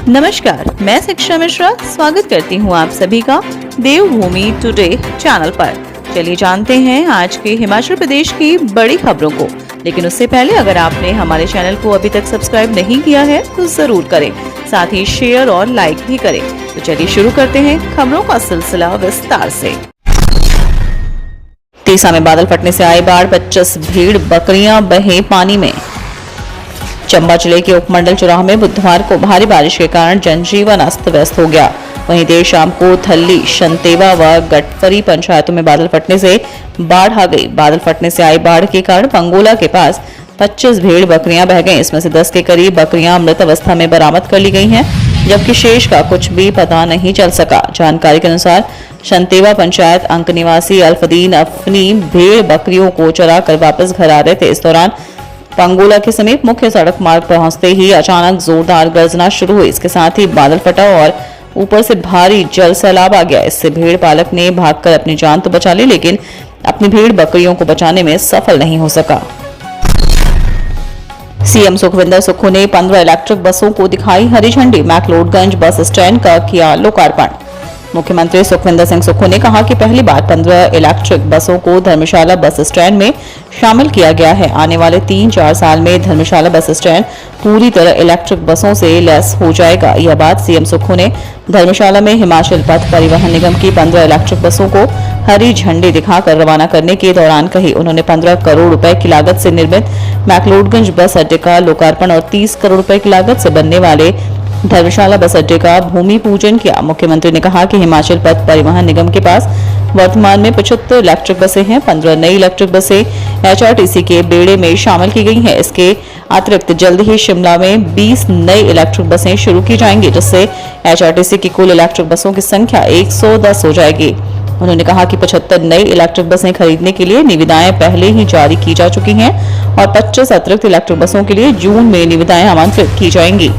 नमस्कार, मैं शिक्षा मिश्रा स्वागत करती हूँ आप सभी का देवभूमि टुडे चैनल पर। चलिए जानते हैं आज के हिमाचल प्रदेश की बड़ी खबरों को। लेकिन उससे पहले अगर आपने हमारे चैनल को अभी तक सब्सक्राइब नहीं किया है तो जरूर करें, साथ ही शेयर और लाइक भी करें। तो चलिए शुरू करते हैं खबरों का सिलसिला विस्तार से। तीसा में बादल फटने से आई बाढ़, 25 भेड़ बकरियां बहे पानी में। चंबा जिले के उपमंडल चौराहा में बुधवार को भारी बारिश के कारण जनजीवन अस्त व्यस्त हो गया। वहीं देर शाम को थल्ली, शंतेवा व गटफरी पंचायतों में बादल फटने से बाढ़ आ गई। बादल फटने से आई बाढ़ के कारण पंगोला के पास 25 भेड़ बकरियां बह गईं। इसमें से 10 के करीब बकरियां मृत अवस्था में बरामद कर ली गई हैं, जबकि शेष का कुछ भी पता नहीं चल सका। जानकारी के अनुसार शंतेवा पंचायत अंक निवासी अल्फदीन अपनी भेड़ बकरियों को चरा कर वापस घर आ रहे थे। इस दौरान पंगोला के समीप मुख्य सड़क मार्ग पहुंचते ही अचानक जोरदार गर्जना शुरू हुई। इसके साथ ही बादल फटा और ऊपर से भारी जल सैलाब आ गया। इससे भेड़ पालक ने भागकर अपनी जान तो बचा ली, लेकिन अपनी भेड़ बकरियों को बचाने में सफल नहीं हो सका। सीएम सुखविंदर सुक्खू ने 15 इलेक्ट्रिक बसों को दिखाई हरी झंडी। मैक्लोडगंज बस स्टैंड का किया लोकार्पण। मुख्यमंत्री सुखविंदर सिंह सुक्खू ने कहा कि पहली बार 15 इलेक्ट्रिक बसों को धर्मशाला बस स्टैंड में शामिल किया गया है। आने वाले 3-4 साल में धर्मशाला बस स्टैंड पूरी तरह इलेक्ट्रिक बसों से लैस हो जाएगा। यह बात सीएम सुक्खू ने धर्मशाला में हिमाचल पथ परिवहन निगम की 15 इलेक्ट्रिक बसों को हरी झंडी दिखाकर रवाना करने के दौरान कही। उन्होंने 15 करोड़ रुपए की लागत से निर्मित मैक्लोडगंज बस अड्डे का लोकार्पण और 30 करोड़ रुपए की लागत से बनने वाले धर्मशाला बस अड्डे का भूमि पूजन किया। मुख्यमंत्री ने कहा कि हिमाचल पथ परिवहन निगम के पास वर्तमान में 75 इलेक्ट्रिक बसें हैं। 15 नई इलेक्ट्रिक बसें एचआरटीसी के बेड़े में शामिल की गई हैं। इसके अतिरिक्त जल्द ही शिमला में 20 नई इलेक्ट्रिक बसें शुरू की जाएंगी, जिससे एचआरटीसी की कुल इलेक्ट्रिक बसों की संख्या 110 हो जाएगी। उन्होंने कहा कि 75 नई इलेक्ट्रिक बसें खरीदने के लिए निविदाएं पहले ही जारी की जा चुकी हैं और 25 अतिरिक्त इलेक्ट्रिक बसों के लिए जून में निविदाएं आमंत्रित की जाएंगी।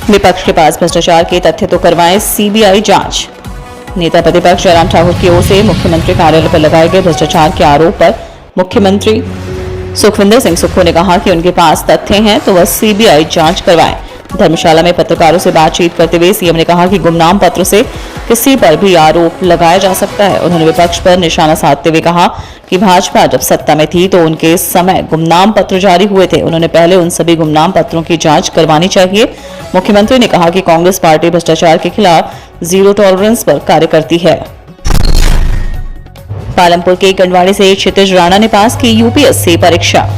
विपक्ष के पास भ्रष्टाचार के तथ्य तो करवाएं सीबीआई जांच। नेता प्रतिपक्ष जयराम ठाकुर की ओर से मुख्यमंत्री कार्यालय पर लगाए गए भ्रष्टाचार के आरोप पर मुख्यमंत्री सुखविंदर सिंह सुक्खू ने कहा कि उनके पास तथ्य हैं तो वह सीबीआई जांच करवाएं। धर्मशाला में पत्रकारों से बातचीत करते हुए सीएम ने कहा कि गुमनाम पत्र से किसी पर भी आरोप लगाया जा सकता है। उन्होंने विपक्ष पर निशाना साधते हुए कहा कि भाजपा जब सत्ता में थी तो उनके समय गुमनाम पत्र जारी हुए थे। उन्होंने पहले उन सभी गुमनाम पत्रों की जांच करवानी चाहिए। मुख्यमंत्री ने कहा कि कांग्रेस पार्टी भ्रष्टाचार के खिलाफ जीरो टॉलरेंस पर कार्य करती है। पालमपुर के कंडवाड़ी से क्षितिज राणा ने पास की यूपीएससी परीक्षा।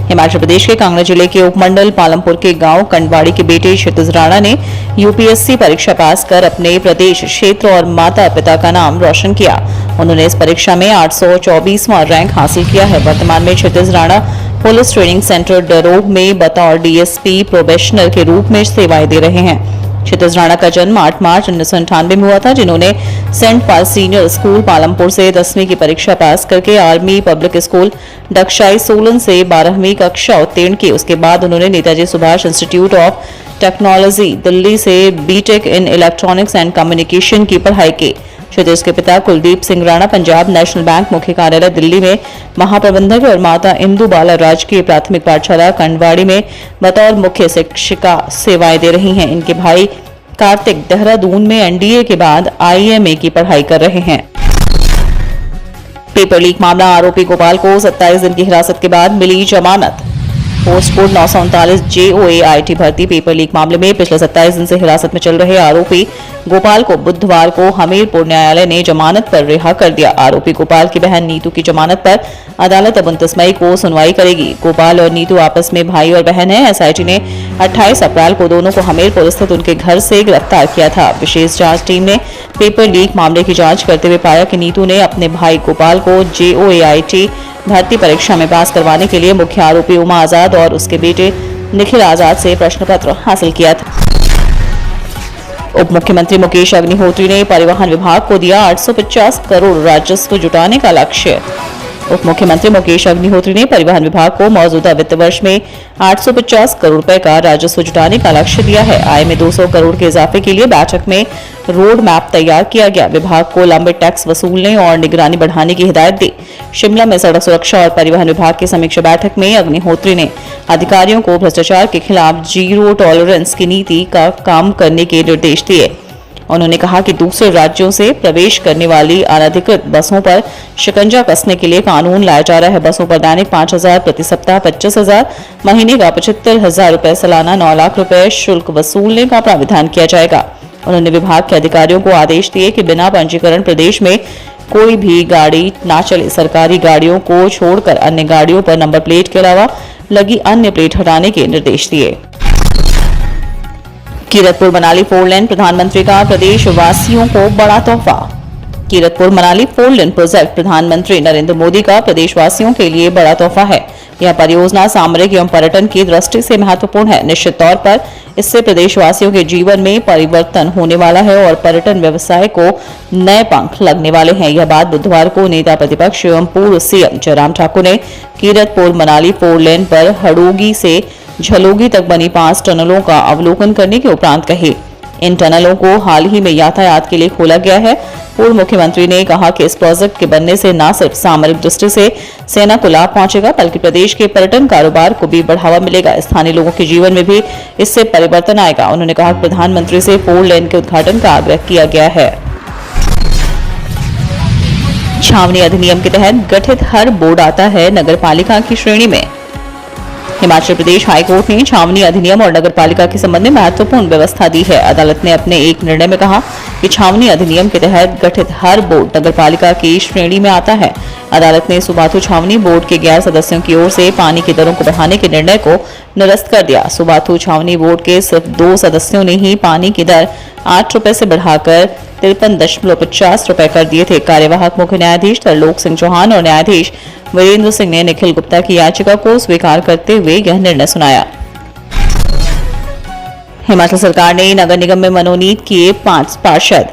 हिमाचल प्रदेश के कांगड़ा जिले के उपमंडल पालमपुर के गांव कंडवाड़ी के बेटे क्षितिज राणा ने यूपीएससी परीक्षा पास कर अपने प्रदेश, क्षेत्र और माता पिता का नाम रोशन किया। उन्होंने इस परीक्षा में 824वां रैंक हासिल किया है। वर्तमान में क्षितिज राणा पुलिस ट्रेनिंग सेंटर डरोग में बतौर डीएसपी प्रोबेशनर के रूप में सेवाएं दे रहे हैं। क्षितिज राणा का जन्म 8 मार्च 1998 में हुआ था, जिन्होंने Saint Paul senior school Palampur से 10वीं की परीक्षा पास करके army public school Dagshai Solan से 12वीं कक्षा उत्तीर्ण की। उसके बाद उन्होंने Netaji Subhash institute of technology Delhi से BTech in electronics and communication की पढ़ाई की। क्षितिज के पिता कुलदीप सिंह राणा पंजाब नेशनल बैंक मुख्य कार्यालय दिल्ली में महाप्रबंधक और माता इंदु बाला राजकीय प्राथमिक पाठशाला कंडवाड़ी में बतौर मुख्य शिक्षिका सेवाएं दे रही हैं। इनके भाई कार्तिक देहरादून में एनडीए के बाद आईएमए की पढ़ाई कर रहे हैं। पेपर लीक मामला, आरोपी गोपाल को 27 दिन की हिरासत के बाद मिली जमानत। पोस्ट कोड 939 JOA IT भर्ती पेपर लीक मामले में पिछले 27 दिन से हिरासत में चल रहे आरोपी गोपाल को बुधवार को हमीरपुर न्यायालय ने जमानत पर रिहा कर दिया। आरोपी गोपाल की बहन नीतू की जमानत पर अदालत अब 29 मई को सुनवाई करेगी। गोपाल और नीतू आपस में भाई और बहन है। एसआईटी ने 28 अप्रैल को दोनों को हमीरपुर स्थित उनके घर से गिरफ्तार किया था। विशेष जांच टीम ने पेपर लीक मामले की जांच करते हुए पाया कि नीतू ने अपने भाई गोपाल को JOA IT भर्ती परीक्षा में पास करवाने के लिए मुख्य आरोपी उमा आजाद और उसके बेटे निखिल आजाद से प्रश्न पत्र हासिल किया था। उप मुख्यमंत्री मुकेश अग्निहोत्री ने परिवहन विभाग को दिया 850 करोड़ राजस्व जुटाने का लक्ष्य। उप मुख्यमंत्री मुकेश अग्निहोत्री ने परिवहन विभाग को मौजूदा वित्त वर्ष में 850 करोड़ रुपए का राजस्व जुटाने का लक्ष्य दिया है। आय में 200 करोड़ के इजाफे के लिए बैठक में रोड मैप तैयार किया गया। विभाग को लंबित टैक्स वसूलने और निगरानी बढ़ाने की हिदायत दी। शिमला में सड़क सुरक्षा और परिवहन विभाग की समीक्षा बैठक में अग्निहोत्री ने अधिकारियों को भ्रष्टाचार के खिलाफ जीरो टॉलरेंस की नीति का काम करने के निर्देश दिए। उन्होंने कहा कि दूसरे राज्यों से प्रवेश करने वाली अनधिकृत बसों पर शिकंजा कसने के लिए कानून लाया जा रहा है। बसों पर दैनिक 5,000, प्रति सप्ताह 25,000, महीने का 75,000 रुपए, सालाना 9 लाख रुपए शुल्क वसूलने का प्राविधान किया जाएगा। उन्होंने विभाग के अधिकारियों को आदेश दिए कि बिना पंजीकरण प्रदेश में कोई भी गाड़ी ना चले। सरकारी गाड़ियों को छोड़कर अन्य गाड़ियों पर नंबर प्लेट के अलावा लगी अन्य प्लेट हटाने के निर्देश दिए। कीरतपुर मनाली 4 लेन प्रधानमंत्री का प्रदेशवासियों को बड़ा तोहफा। कीरतपुर मनाली 4 लेन प्रोजेक्ट प्रधानमंत्री नरेंद्र मोदी का प्रदेशवासियों के लिए बड़ा तोहफा है। यह परियोजना सामरिक एवं पर्यटन की दृष्टि से महत्वपूर्ण है। निश्चित तौर पर इससे प्रदेशवासियों के जीवन में परिवर्तन होने वाला है और पर्यटन व्यवसाय को नए पंख लगने वाले हैं। यह बात बुधवार को नेता प्रतिपक्ष एवं पूर्व सीएम जयराम ठाकुर ने कीरतपुर मनाली 4 लेन पर हड़ोगी से झलोगी तक बनी 5 टनलों का अवलोकन करने के उपरांत कही। इन टनलों को हाल ही में यातायात के लिए खोला गया है। पूर्व मुख्यमंत्री ने कहा कि इस प्रोजेक्ट के बनने से न सिर्फ सामरिक दृष्टि से सेना को लाभ पहुंचेगा, बल्कि प्रदेश के पर्यटन कारोबार को भी बढ़ावा मिलेगा। स्थानीय लोगों के जीवन में भी इससे परिवर्तन आएगा। उन्होंने कहा कि प्रधानमंत्री से 4 लेन के उद्घाटन का आग्रह किया गया है। छावनी अधिनियम के तहत गठित हर बोर्ड आता है नगर पालिका की श्रेणी में। हिमाचल प्रदेश हाईकोर्ट ने छावनी अधिनियम और नगरपालिका के संबंध में महत्वपूर्ण व्यवस्था दी है। अदालत ने अपने एक निर्णय में कहा कि छावनी अधिनियम के तहत गठित हर बोर्ड नगरपालिका की श्रेणी में आता है। अदालत ने सुबाथू छावनी बोर्ड के 11 सदस्यों की ओर से पानी की दरों को बढ़ाने के निर्णय को निरस्त कर दिया। सुबाथू छावनी बोर्ड के सिर्फ 2 सदस्यों ने ही पानी की दर 8 रुपए से बढ़ाकर 53.50 रुपए कर दिए थे। कार्यवाहक मुख्य न्यायाधीश तरलोक सिंह चौहान और न्यायाधीश वीरेंद्र सिंह ने निखिल गुप्ता की याचिका को स्वीकार करते हुए यह निर्णय सुनाया। हिमाचल सरकार ने नगर निगम में मनोनीत किए 5 पार्षद।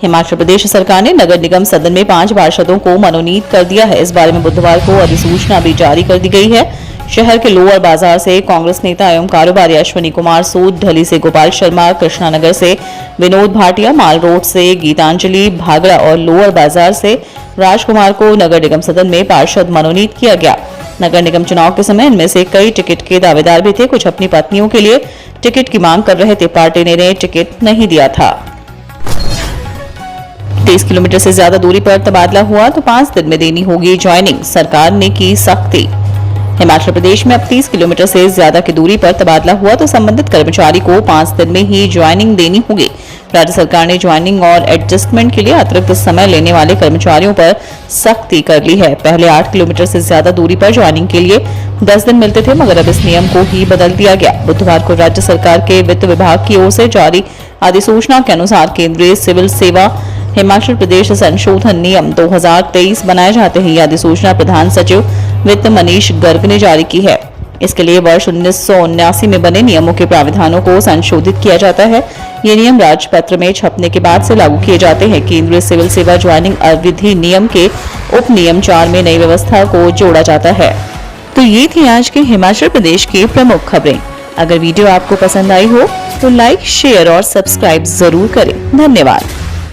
हिमाचल प्रदेश सरकार ने नगर निगम सदन में 5 पार्षदों को मनोनीत कर दिया है। इस बारे में बुधवार को अधिसूचना भी जारी कर दी गई है। शहर के लोअर बाजार से कांग्रेस नेता एवं कारोबारी अश्विनी कुमार सूद, ढली से गोपाल शर्मा, कृष्णानगर से विनोद भाटिया, माल रोड से गीतांजलि भागड़ा और लोअर बाजार से राजकुमार को नगर निगम सदन में पार्षद मनोनीत किया गया। नगर निगम चुनाव के समय इनमें से कई टिकट के दावेदार भी थे। कुछ अपनी पत्नियों के लिए टिकट की मांग कर रहे थे। पार्टी ने इन्हें टिकट नहीं दिया था। 30 किलोमीटर से ज्यादा दूरी पर तबादला हुआ तो 5 दिन में देनी होगी ज्वाइनिंग, सरकार ने की सख्ती। हिमाचल प्रदेश में अब 30 किलोमीटर से ज्यादा की दूरी पर तबादला हुआ तो संबंधित कर्मचारी को 5 दिन में ही ज्वाइनिंग देनी होगी। राज्य सरकार ने ज्वाइनिंग और एडजस्टमेंट के लिए अतिरिक्त समय लेने वाले कर्मचारियों पर सख्ती कर ली है। पहले 8 किलोमीटर से ज्यादा दूरी पर ज्वाइनिंग के लिए 10 दिन मिलते थे, मगर अब इस नियम को ही बदल दिया गया। बुधवार को राज्य सरकार के वित्त विभाग की ओर से जारी अधिसूचना के अनुसार केंद्रीय सिविल सेवा हिमाचल प्रदेश संशोधन नियम 2023 बनाए जाते हैं। यह अधिसूचना प्रधान सचिव वित्त मनीष गर्ग ने जारी की है। इसके लिए वर्ष 1979 में बने नियमों के प्रावधानों को संशोधित किया जाता है। ये नियम राजपत्र में छपने के बाद से लागू किए जाते हैं। केंद्रीय सिविल सेवा ज्वाइनिंग अवधि नियम के उप नियम 4 में नई व्यवस्था को जोड़ा जाता है। तो ये थी आज के हिमाचल प्रदेश की प्रमुख खबरें। अगर वीडियो आपको पसंद आई हो तो लाइक, शेयर और सब्सक्राइब जरूर करें। धन्यवाद।